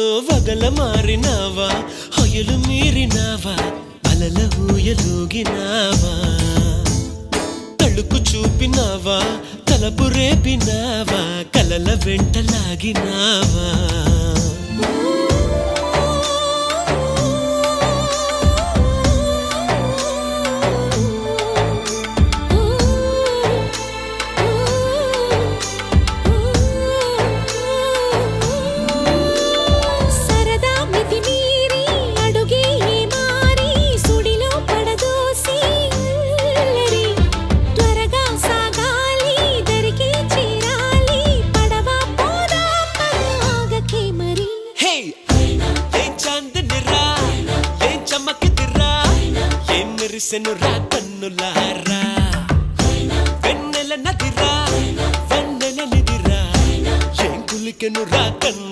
వగల మారినావా హొయలు మీరినావా అలల ఊయలూగినావా తళుకు చూపినావా తలపు రేపినావా కలల వెంటలాగినావా మెరిసెనురా కన్నులారా వెన్నెల నదిరా వెన్నెల నిదిరా ఏం కులికెనురా కన్ను